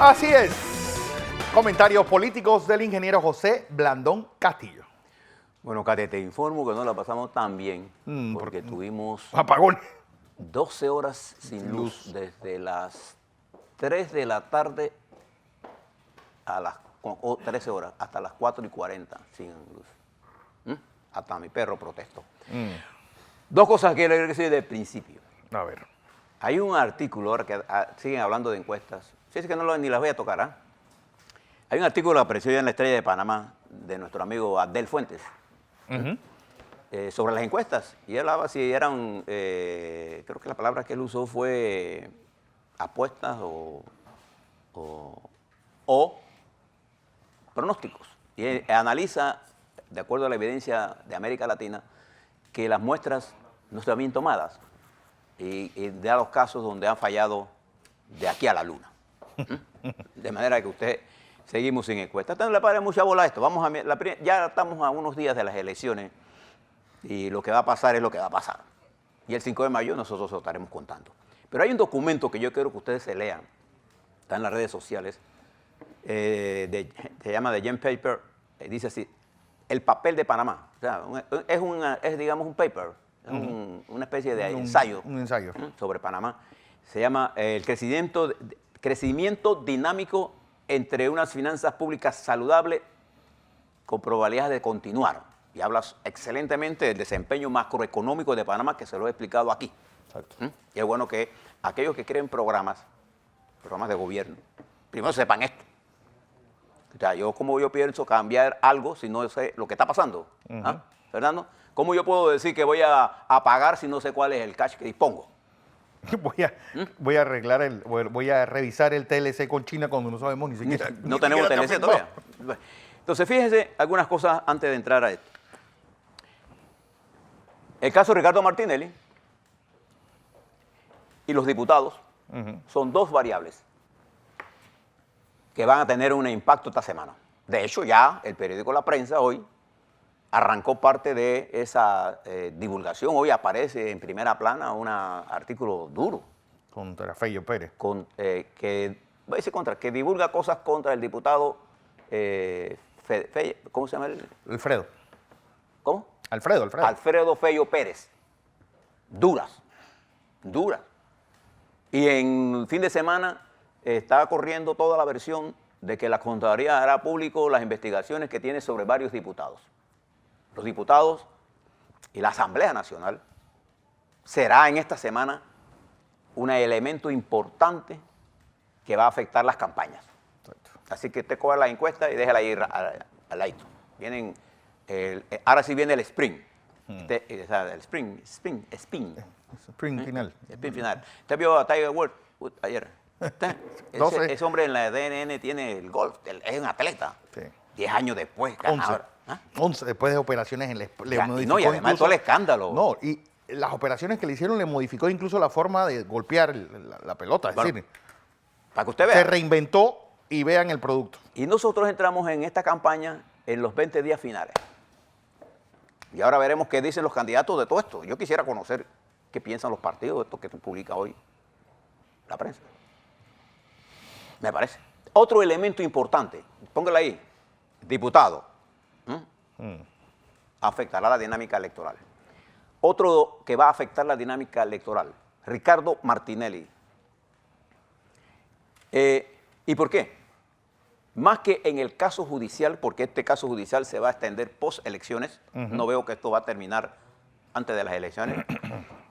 Así es. Comentarios políticos del ingeniero José Blandón Castillo. Bueno, Cate, te informo que no la pasamos tan bien porque tuvimos apagón. 12 horas sin luz desde las 3 de la tarde a las 13 horas hasta las 4:40 sin luz. Hasta mi perro protestó. Dos cosas que quiero decir desde el principio. A ver. Hay un artículo, ahora que siguen hablando de encuestas, si es que ni las voy a tocar, ¿ah? Hay un artículo que apareció ya en La Estrella de Panamá de nuestro amigo Abdel Fuentes sobre las encuestas. Y él hablaba si eran, creo que la palabra que él usó fue apuestas o pronósticos. Y él analiza, de acuerdo a la evidencia de América Latina, que las muestras no están bien tomadas. Y da los casos donde han fallado de aquí a la luna. De manera que usted seguimos sin encuesta. Entonces le parece mucha bola a esto. Ya estamos a unos días de las elecciones y lo que va a pasar es lo que va a pasar. Y el 5 de mayo nosotros lo estaremos contando. Pero hay un documento que yo quiero que ustedes se lean. Está en las redes sociales. Se llama The Gem Paper. Dice así, el papel de Panamá. O sea, es digamos un paper. Es una especie de ensayo. Un ensayo. Sobre Panamá. Se llama el crecimiento dinámico entre unas finanzas públicas saludables con probabilidades de continuar. Y hablas excelentemente del desempeño macroeconómico de Panamá, que se lo he explicado aquí. Exacto. Y es bueno que aquellos que creen programas de gobierno, primero sepan esto. O sea, ¿cómo yo pienso cambiar algo si no sé lo que está pasando? ¿Ah? Fernando, ¿cómo yo puedo decir que voy a pagar si no sé cuál es el cash que dispongo? Voy a revisar el TLC con China cuando no sabemos ni siquiera. No tenemos TLC todavía. Entonces, fíjense algunas cosas antes de entrar a esto. El caso de Ricardo Martinelli y los diputados son dos variables que van a tener un impacto esta semana. De hecho, ya el periódico La Prensa hoy arrancó parte de esa divulgación. Hoy aparece en primera plana un artículo duro. Contra Feyo Pérez. Que divulga cosas contra el diputado, ¿cómo se llama él? Alfredo. ¿Cómo? Alfredo. Alfredo Feyo Pérez. Duras. Y en fin de semana está corriendo toda la versión de que la Contraloría hará público las investigaciones que tiene sobre varios diputados. Los diputados y la Asamblea Nacional será en esta semana un elemento importante que va a afectar las campañas. Exacto. Así que usted coja la encuesta y déjela ir al ladito. Ahora sí viene el spring. El spring final. Spring final. ¿Usted vio a Tiger Woods ayer? Ese hombre en la DNN tiene el golf, es un atleta. Sí. 10 años después, ganador. 11 después de operaciones le modificó. Y además todo el escándalo. No, y las operaciones que le hicieron le modificó incluso la forma de golpear la pelota. Es decir, para que usted vea. Se reinventó y vean el producto. Y nosotros entramos en esta campaña en los 20 días finales. Y ahora veremos qué dicen los candidatos de todo esto. Yo quisiera conocer qué piensan los partidos de esto que publica hoy la prensa. Me parece. Otro elemento importante, póngale ahí, diputado. Afectará la dinámica electoral. Otro que va a afectar la dinámica electoral, Ricardo Martinelli. ¿Y por qué? Más que en el caso judicial, porque este caso judicial se va a extender post-elecciones, no veo que esto va a terminar antes de las elecciones,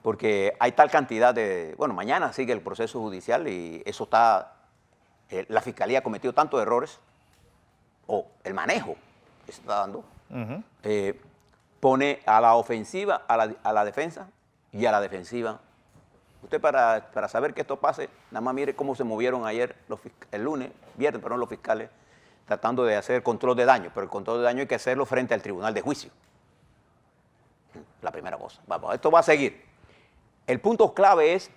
porque hay tal cantidad de... Bueno, mañana sigue el proceso judicial y eso está... la Fiscalía ha cometido tantos errores, o el manejo que se está dando, pone a la ofensiva a la defensa y a la defensiva. Usted para saber que esto pase, nada más mire cómo se movieron ayer, viernes, los fiscales, tratando de hacer control de daño, pero el control de daño hay que hacerlo frente al tribunal de juicio. La primera cosa. Vamos, esto va a seguir. El punto clave es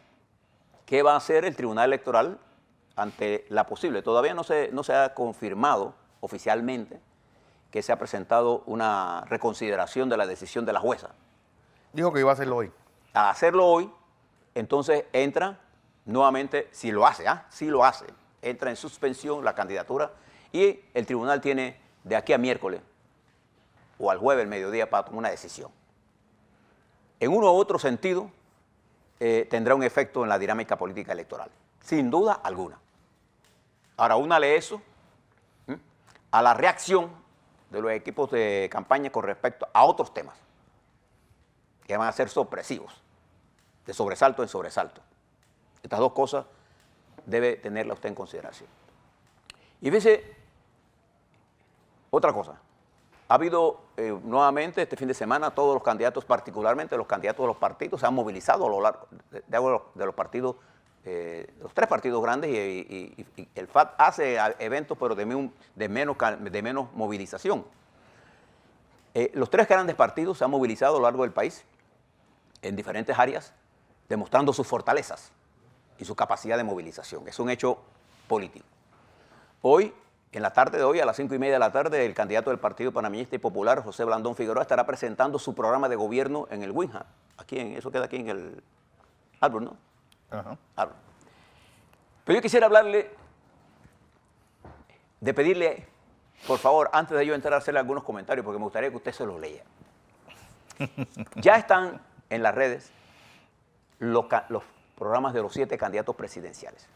qué va a hacer el Tribunal Electoral ante la posible. Todavía no se ha confirmado oficialmente que se ha presentado una reconsideración de la decisión de la jueza. Dijo que iba a hacerlo hoy. A hacerlo hoy, entonces entra nuevamente, si lo hace, si lo hace, entra en suspensión la candidatura y el tribunal tiene de aquí a miércoles o al jueves, el mediodía, para tomar una decisión. En uno u otro sentido, tendrá un efecto en la dinámica política electoral, sin duda alguna. Ahora, únale eso a la reacción de los equipos de campaña con respecto a otros temas que van a ser sorpresivos, de sobresalto en sobresalto. Estas dos cosas debe tenerla usted en consideración. Y fíjese, otra cosa, ha habido nuevamente este fin de semana todos los candidatos, particularmente los candidatos de los partidos, se han movilizado a lo largo de los partidos, los tres partidos grandes y el FAT hace eventos pero de menos movilización. Los tres grandes partidos se han movilizado a lo largo del país en diferentes áreas, demostrando sus fortalezas y su capacidad de movilización. Es un hecho político. Hoy, en la tarde de hoy, a las 5:30 de la tarde, el candidato del Partido Panameñista y Popular, José Blandón Figueroa, estará presentando su programa de gobierno en el Winham. Eso queda aquí en el Albert, ¿no? Ajá. Albert. Pero yo quisiera hablarle, de pedirle, por favor, antes de yo entrar a hacerle algunos comentarios, porque me gustaría que usted se los lea. Ya están en las redes los programas de los 7 candidatos presidenciales.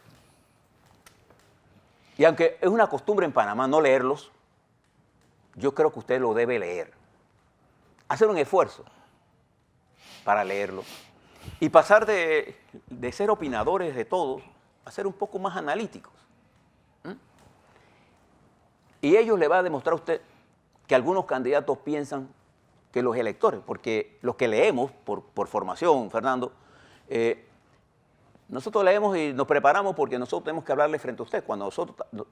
Y aunque es una costumbre en Panamá no leerlos, yo creo que usted lo debe leer. Hacer un esfuerzo para leerlo y pasar de ser opinadores de todo a ser un poco más analíticos. Y ellos le va a demostrar a usted que algunos candidatos piensan que los electores, porque los que leemos por formación, Fernando, nosotros leemos y nos preparamos porque nosotros tenemos que hablarle frente a usted. Cuando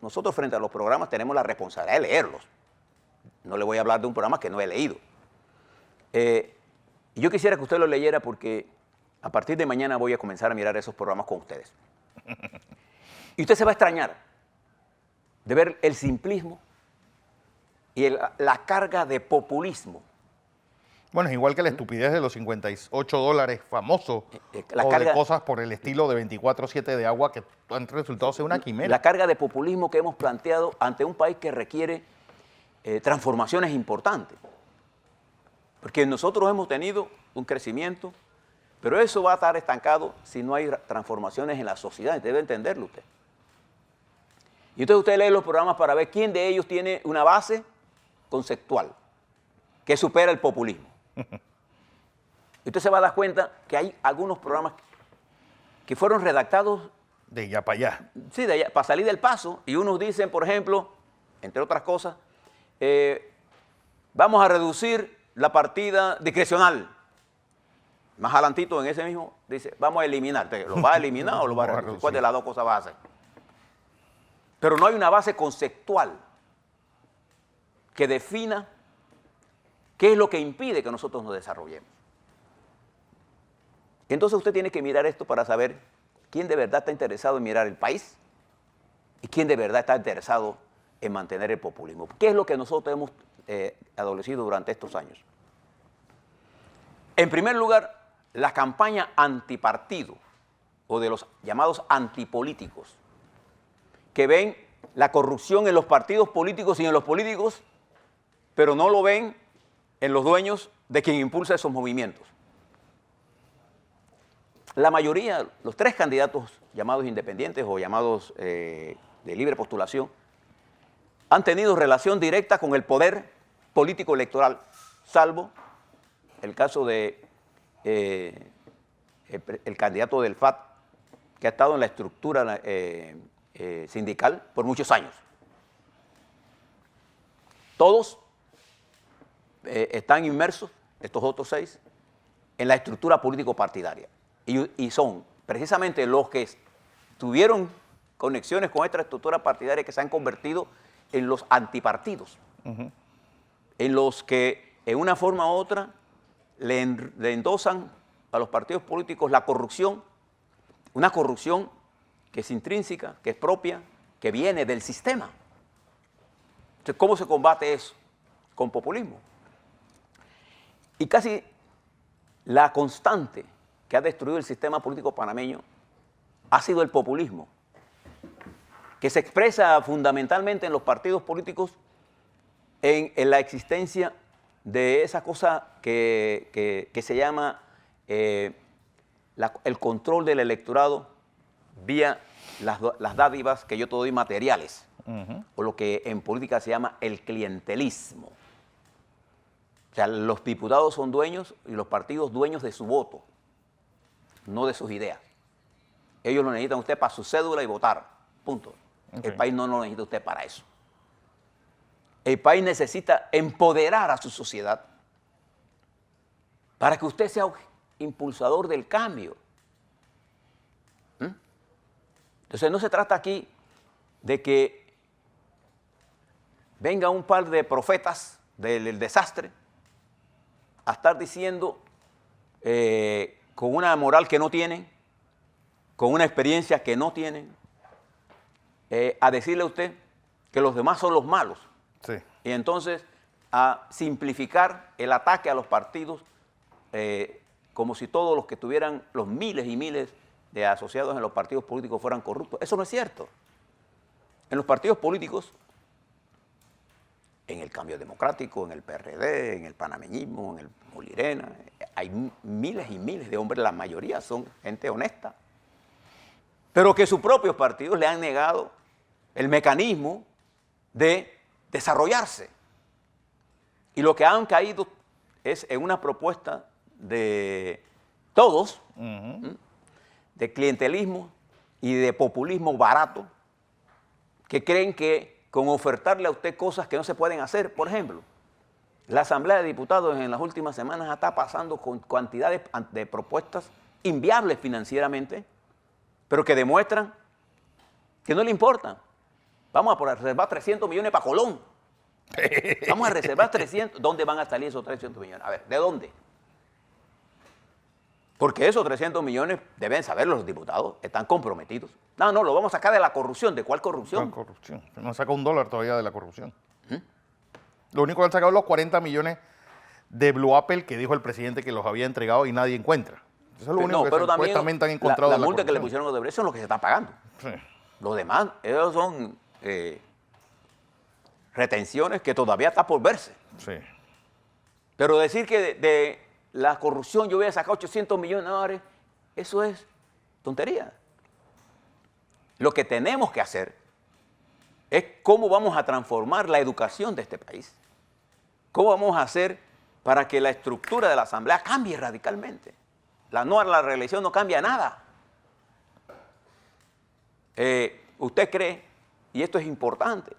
nosotros frente a los programas tenemos la responsabilidad de leerlos. No le voy a hablar de un programa que no he leído. Yo quisiera que usted lo leyera porque a partir de mañana voy a comenzar a mirar esos programas con ustedes. Y usted se va a extrañar de ver el simplismo y la carga de populismo. Bueno, es igual que la estupidez de los $58 famosos o carga, de cosas por el estilo de 24/7 de agua que han resultado ser una quimera. La carga de populismo que hemos planteado ante un país que requiere transformaciones importantes. Porque nosotros hemos tenido un crecimiento, pero eso va a estar estancado si no hay transformaciones en la sociedad. Debe entenderlo usted. Y entonces usted lee los programas para ver quién de ellos tiene una base conceptual que supera el populismo. Y usted se va a dar cuenta que hay algunos programas que fueron redactados de allá para allá. Sí, de allá, para salir del paso. Y unos dicen, por ejemplo, entre otras cosas, vamos a reducir la partida discrecional. Más adelantito en ese mismo dice, vamos a eliminar. ¿Lo va a eliminar o lo va a reducir? ¿Cuál de las dos cosas va a hacer? Pero no hay una base conceptual que defina qué es lo que impide que nosotros nos desarrollemos. Entonces usted tiene que mirar esto para saber quién de verdad está interesado en mirar el país y quién de verdad está interesado en mantener el populismo. ¿Qué es lo que nosotros hemos adolecido durante estos años? En primer lugar, la campaña antipartido o de los llamados antipolíticos, que ven la corrupción en los partidos políticos y en los políticos, pero no lo ven en los dueños de quien impulsa esos movimientos. La mayoría, los 3 candidatos llamados independientes o llamados de libre postulación, han tenido relación directa con el poder político electoral, salvo el caso de el candidato del FAT, que ha estado en la estructura sindical por muchos años. Todos están inmersos, estos otros 6, en la estructura político-partidaria. Y son precisamente los que tuvieron conexiones con esta estructura partidaria que se han convertido en los antipartidos, en los que en una forma u otra le endosan a los partidos políticos la corrupción, una corrupción que es intrínseca, que es propia, que viene del sistema. Entonces, ¿cómo se combate eso? Con populismo. Y casi la constante que ha destruido el sistema político panameño ha sido el populismo. que se expresa fundamentalmente en los partidos políticos en la existencia de esa cosa que se llama el control del electorado vía las dádivas que yo te doy materiales, o lo que en política se llama el clientelismo. O sea, los diputados son dueños y los partidos dueños de su voto, no de sus ideas. Ellos lo necesitan usted para su cédula y votar, punto. Okay. El país no lo necesita usted para eso. El país necesita empoderar a su sociedad para que usted sea impulsador del cambio. Entonces no se trata aquí de que venga un par de profetas del desastre a estar diciendo con una moral que no tienen, con una experiencia que no tienen, a decirle a usted que los demás son los malos. Sí. Y entonces a simplificar el ataque a los partidos como si todos los que tuvieran los miles y miles de asociados en los partidos políticos fueran corruptos. Eso no es cierto. En los partidos políticos, en el Cambio Democrático, en el PRD, en el panameñismo, en el Molirena, hay miles y miles de hombres, la mayoría son gente honesta, pero que sus propios partidos le han negado el mecanismo de desarrollarse. Y lo que han caído es en una propuesta de todos, de clientelismo y de populismo barato, que creen que con ofertarle a usted cosas que no se pueden hacer, por ejemplo, la Asamblea de Diputados en las últimas semanas está pasando con cantidades de propuestas inviables financieramente, pero que demuestran que no le importa. Vamos a reservar 300 millones para Colón. Vamos a reservar 300. ¿Dónde van a salir esos 300 millones? A ver, ¿de dónde? Porque esos 300 millones, deben saber los diputados, están comprometidos. No, lo vamos a sacar de la corrupción. ¿De cuál corrupción? ¿Cuál corrupción? No han sacado $1 todavía de la corrupción. Lo único que han sacado es los 40 millones de Blue Apple que dijo el presidente que los había entregado y nadie encuentra. Eso es lo único que supuestamente han encontrado la de la multa corrupción. que le pusieron a Odebrecht son los que se están pagando. Sí. Los demás, ellos son retenciones que todavía está por verse. Sí. Pero decir que de la corrupción yo voy a sacar 800 millones de dólares, eso es tontería. Lo que tenemos que hacer es cómo vamos a transformar la educación de este país. ¿Cómo vamos a hacer para que la estructura de la Asamblea cambie radicalmente? La reelección no cambia nada. ¿Usted cree, y esto es importante,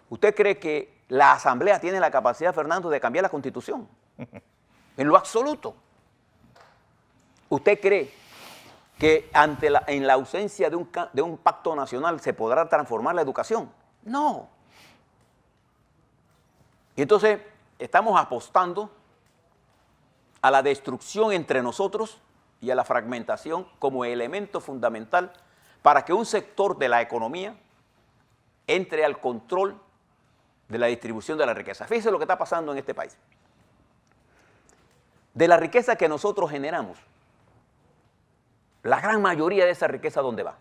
usted cree que la Asamblea tiene la capacidad, Fernando, de cambiar la Constitución? En lo absoluto. ¿Usted cree que en la ausencia de un pacto nacional se podrá transformar la educación? No. Y entonces estamos apostando a la destrucción entre nosotros y a la fragmentación como elemento fundamental para que un sector de la economía entre al control de la distribución de la riqueza. Fíjese lo que está pasando en este país. De la riqueza que nosotros generamos, la gran mayoría de esa riqueza, ¿dónde va?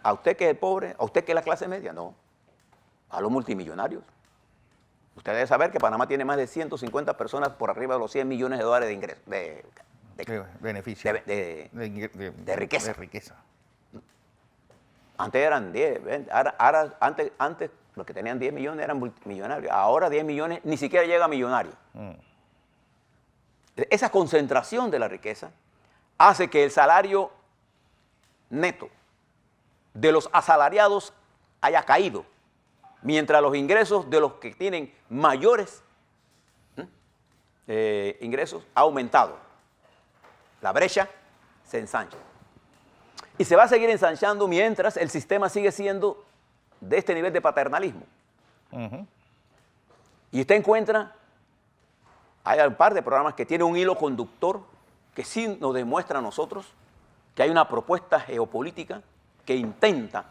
¿A usted que es el pobre? ¿A usted que es la clase media? No. A los multimillonarios. Usted debe saber que Panamá tiene más de 150 personas por arriba de los 100 millones de dólares de ingresos, de beneficio. De riqueza. De riqueza. Antes eran 10, antes los que tenían 10 millones eran multimillonarios. Ahora 10 millones ni siquiera llega a millonario. Esa concentración de la riqueza hace que el salario neto de los asalariados haya caído, mientras los ingresos de los que tienen mayores ingresos ha aumentado. La brecha se ensancha. Y se va a seguir ensanchando mientras el sistema sigue siendo de este nivel de paternalismo. Y usted encuentra, hay un par de programas que tienen un hilo conductor que sí nos demuestra a nosotros que hay una propuesta geopolítica que intenta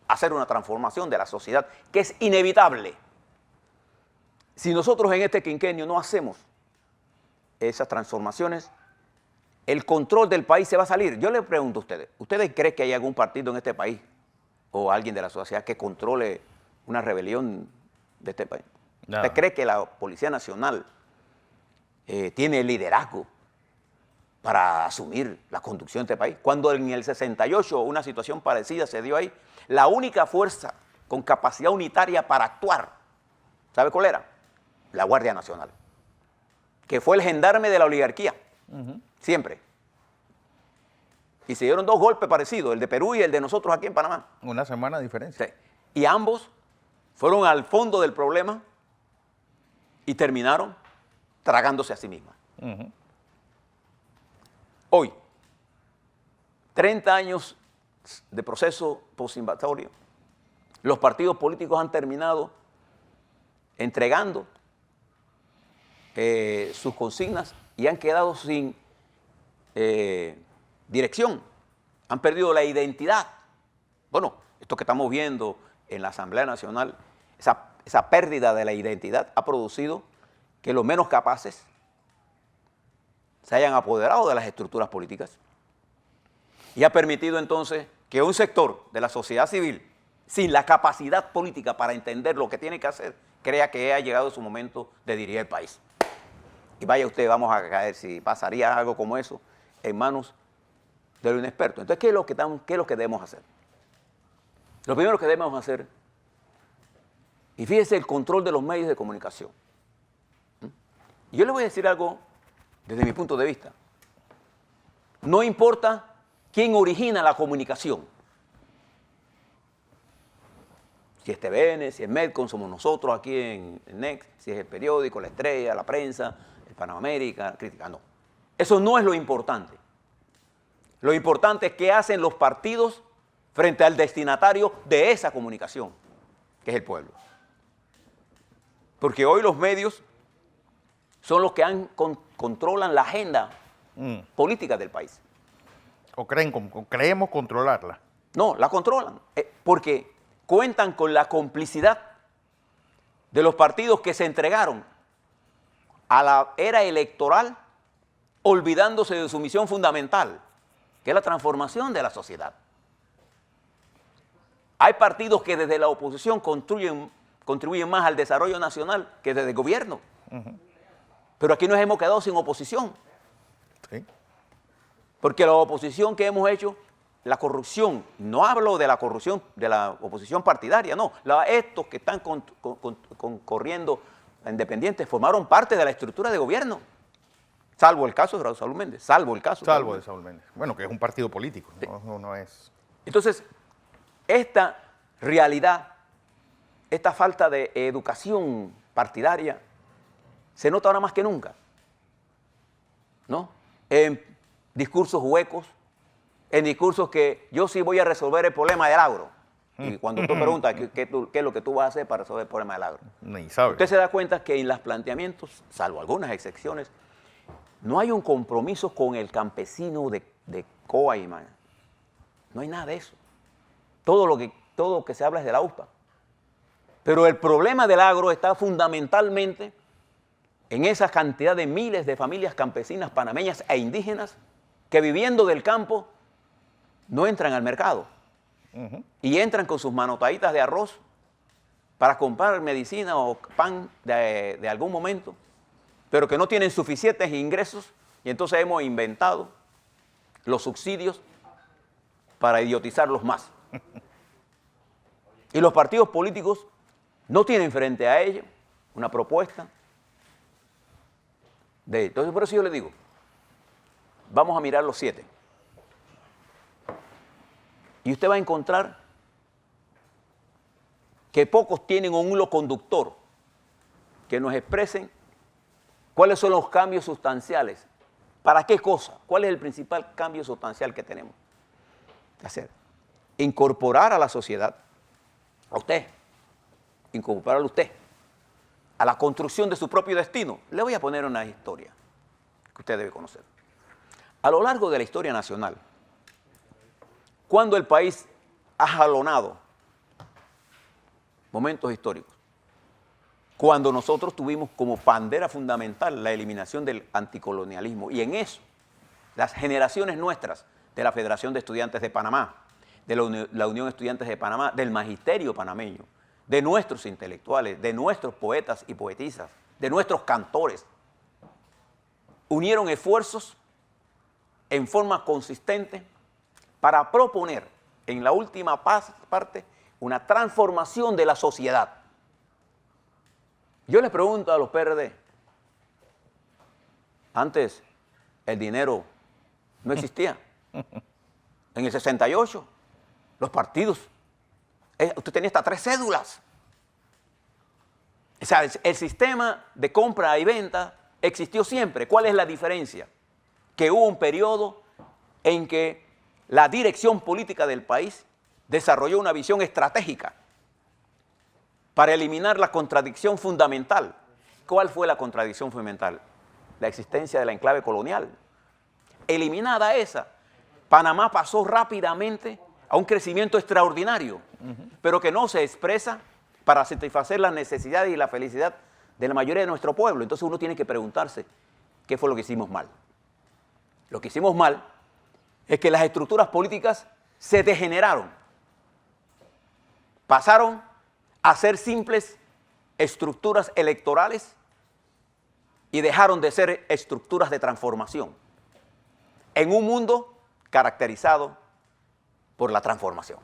hacer una transformación de la sociedad que es inevitable. Si nosotros en este quinquenio no hacemos esas transformaciones, el control del país se va a salir. Yo le pregunto a ustedes, ¿ustedes creen que hay algún partido en este país o alguien de la sociedad que controle una rebelión de este país. Nada. ¿Usted cree que la Policía Nacional tiene liderazgo para asumir la conducción de este país? Cuando en el 68 una situación parecida se dio ahí, la única fuerza con capacidad unitaria para actuar, ¿sabe cuál era? La Guardia Nacional, que fue el gendarme de la oligarquía, siempre. Y se dieron dos golpes parecidos, el de Perú y el de nosotros aquí en Panamá. Una semana de diferencia. Sí. Y ambos fueron al fondo del problema y terminaron tragándose a sí mismas. Hoy, 30 años de proceso postinvasatorio, los partidos políticos han terminado entregando sus consignas y han quedado sin dirección, han perdido la identidad. Bueno, esto que estamos viendo en la Asamblea Nacional, esa pérdida de la identidad ha producido que los menos capaces se hayan apoderado de las estructuras políticas y ha permitido entonces que un sector de la sociedad civil, sin la capacidad política para entender lo que tiene que hacer, crea que ha llegado su momento de dirigir el país. Y vaya usted, vamos a caer, si pasaría algo como eso, en manos de un inexperto. Entonces, ¿qué es lo que debemos hacer? Lo primero que debemos hacer, y fíjese el control de los medios de comunicación. Y yo le voy a decir algo desde mi punto de vista. No importa quién origina la comunicación. Si es TVN, si es Medcom, somos nosotros aquí en Next, si es el periódico, La Estrella, La Prensa, el Panamérica, Crítica, no. Eso no es lo importante. Lo importante es qué hacen los partidos frente al destinatario de esa comunicación, que es el pueblo. Porque hoy los medios son los que controlan la agenda política del país. O creemos controlarla. No, la controlan, porque cuentan con la complicidad de los partidos que se entregaron a la era electoral olvidándose de su misión fundamental, que es la transformación de la sociedad. Hay partidos que desde la oposición contribuyen más al desarrollo nacional que desde el gobierno. Pero aquí nos hemos quedado sin oposición. Sí. Porque la oposición que hemos hecho, la corrupción, no hablo de la corrupción de la oposición partidaria, no. Estos que están corriendo independientes formaron parte de la estructura de gobierno. Salvo el caso de Raúl Saúl Méndez, salvo el caso. Salvo de Saúl Méndez. Bueno, que es un partido político, sí. no es... Entonces, esta realidad, esta falta de educación partidaria, se nota ahora más que nunca, ¿no? En discursos huecos, en discursos que yo sí voy a resolver el problema del agro. Y cuando tú preguntas qué es lo que tú vas a hacer para resolver el problema del agro, ni sabe. Usted se da cuenta que en los planteamientos, salvo algunas excepciones, no hay un compromiso con el campesino de Coaima. No hay nada de eso. Todo lo que se habla es de la USPA. Pero el problema del agro está fundamentalmente en esa cantidad de miles de familias campesinas panameñas e indígenas que viviendo del campo no entran al mercado y entran con sus manotaditas de arroz para comprar medicina o pan de algún momento, pero que no tienen suficientes ingresos y entonces hemos inventado los subsidios para idiotizarlos más. Y los partidos políticos no tienen frente a ellos una propuesta. Entonces, por eso yo le digo, vamos a mirar los 7. Y usted va a encontrar que pocos tienen un hilo conductor que nos expresen cuáles son los cambios sustanciales. ¿Para qué cosa? ¿Cuál es el principal cambio sustancial que tenemos que hacer? Incorporar a la sociedad, a usted, incorporarlo a usted, a la construcción de su propio destino. Le voy a poner una historia que usted debe conocer. A lo largo de la historia nacional, cuando el país ha jalonado momentos históricos, cuando nosotros tuvimos como bandera fundamental la eliminación del anticolonialismo, y en eso las generaciones nuestras de la Federación de Estudiantes de Panamá, de la Unión de Estudiantes de Panamá, del magisterio panameño, de nuestros intelectuales, de nuestros poetas y poetisas, de nuestros cantores, unieron esfuerzos en forma consistente para proponer en la última parte una transformación de la sociedad. Yo les pregunto a los PRD, antes el dinero no existía. En el 68, los partidos, usted tenía hasta 3 cédulas. O sea, el sistema de compra y venta existió siempre. ¿Cuál es la diferencia? Que hubo un periodo en que la dirección política del país desarrolló una visión estratégica para eliminar la contradicción fundamental. ¿Cuál fue la contradicción fundamental? La existencia de la enclave colonial. Eliminada esa, Panamá pasó rápidamente a un crecimiento extraordinario, pero que no se expresa para satisfacer las necesidades y la felicidad de la mayoría de nuestro pueblo. Entonces uno tiene que preguntarse, ¿qué fue lo que hicimos mal? Lo que hicimos mal es que las estructuras políticas se degeneraron. Pasaron a ser simples estructuras electorales y dejaron de ser estructuras de transformación en un mundo caracterizado por la transformación.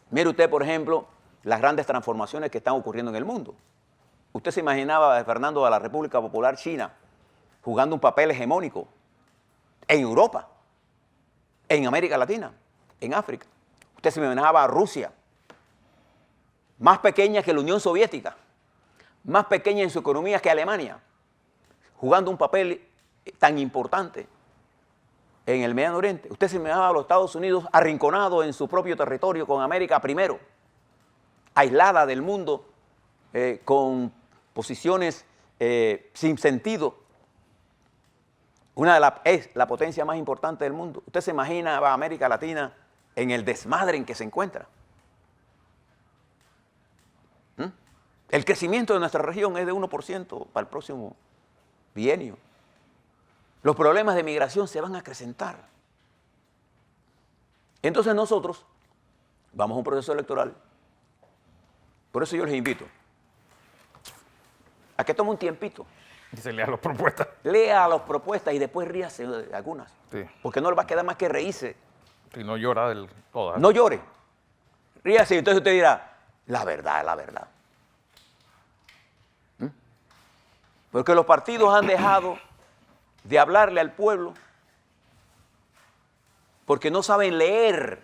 Mire usted, por ejemplo, las grandes transformaciones que están ocurriendo en el mundo. Usted se imaginaba, Fernando, a la República Popular China jugando un papel hegemónico en Europa, en América Latina, en África. Usted se imaginaba a Rusia, más pequeña que la Unión Soviética, más pequeña en su economía que Alemania, jugando un papel tan importante en el Medio Oriente. Usted se imaginaba a los Estados Unidos arrinconados en su propio territorio con América primero, aislada del mundo, con posiciones sin sentido. Es la potencia más importante del mundo. Usted se imagina a América Latina en el desmadre en que se encuentra. El crecimiento de nuestra región es de 1% para el próximo bienio. Los problemas de migración se van a acrecentar. Entonces nosotros vamos a un proceso electoral. Por eso yo les invito a que tome un tiempito. Y se lea las propuestas. Lea las propuestas y después ríase de algunas. Sí. Porque no le va a quedar más que reírse. Y no llora del todo. No llore. Ríase y entonces usted dirá, la verdad es la verdad. Porque los partidos han dejado de hablarle al pueblo porque no saben leer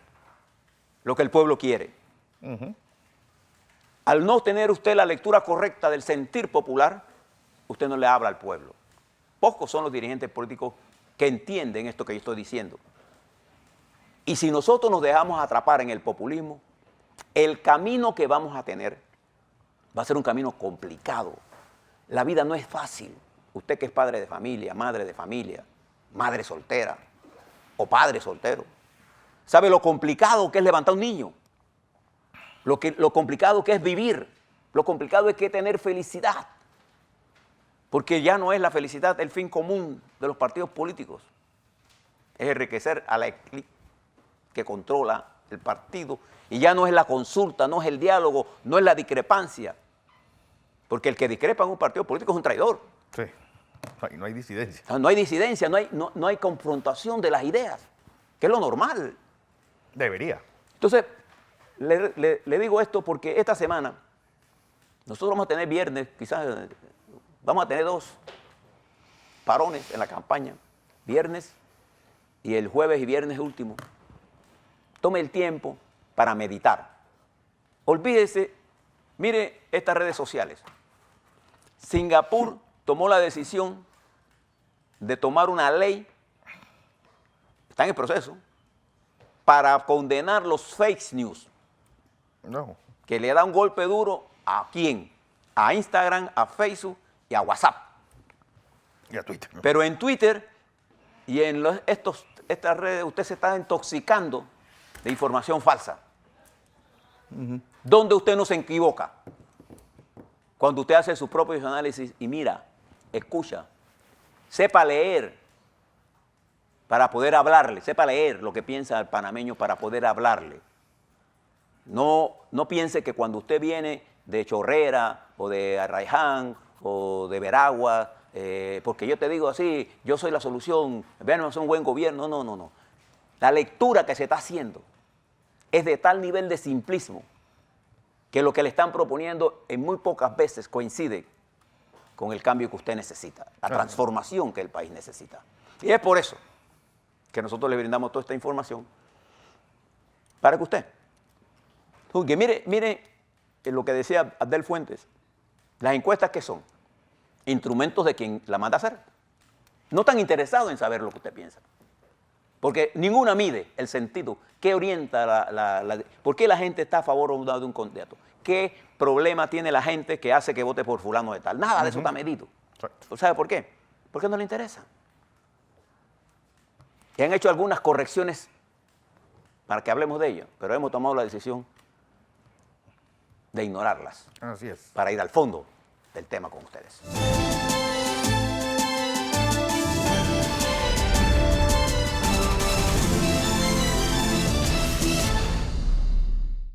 lo que el pueblo quiere. Al no tener usted la lectura correcta del sentir popular, usted no le habla al pueblo. Pocos son los dirigentes políticos que entienden esto que yo estoy diciendo. Y si nosotros nos dejamos atrapar en el populismo, el camino que vamos a tener va a ser un camino complicado. La vida no es fácil. Usted que es padre de familia, madre soltera o padre soltero, sabe lo complicado que es levantar un niño, lo complicado que es vivir, lo complicado es que es tener felicidad. Porque ya no es la felicidad el fin común de los partidos políticos. Es enriquecer a la élite que controla el partido. Y ya no es la consulta, no es el diálogo, no es la discrepancia. Porque el que discrepa en un partido político es un traidor. Sí, no hay disidencia. No hay disidencia, no hay confrontación de las ideas, que es lo normal. Debería. Entonces, le digo esto porque esta semana, nosotros vamos a tener viernes, quizás vamos a tener 2 parones en la campaña, viernes y el jueves y viernes último. Tome el tiempo para meditar. Olvídese, mire estas redes sociales. Singapur tomó la decisión de tomar una ley, está en el proceso, para condenar los fake news. No. Que le da un golpe duro ¿a quién? A Instagram, a Facebook y a WhatsApp. Y a Twitter. ¿No? Pero en Twitter y en estas redes usted se está intoxicando de información falsa. Donde usted no se equivoca. Cuando usted hace sus propios análisis y mira, escucha, sepa leer para poder hablarle, sepa leer lo que piensa el panameño para poder hablarle. No piense que cuando usted viene de Chorrera o de Arraiján o de Veragua, porque yo te digo así, yo soy la solución, vean, es un buen gobierno. No. La lectura que se está haciendo es de tal nivel de simplismo que lo que le están proponiendo en muy pocas veces coincide con el cambio que usted necesita, la transformación que el país necesita. Y es por eso que nosotros le brindamos toda esta información para que usted, porque mire lo que decía Abdel Fuentes, las encuestas que son instrumentos de quien la manda a hacer. No están interesados en saber lo que usted piensa. Porque ninguna mide el sentido, qué orienta por qué la gente está a favor o de un candidato, qué problema tiene la gente que hace que vote por fulano de tal. Nada de eso está medido. ¿Sabe por qué? Porque no le interesa. Y han hecho algunas correcciones para que hablemos de ello, pero hemos tomado la decisión de ignorarlas. Así es. Para ir al fondo del tema con ustedes.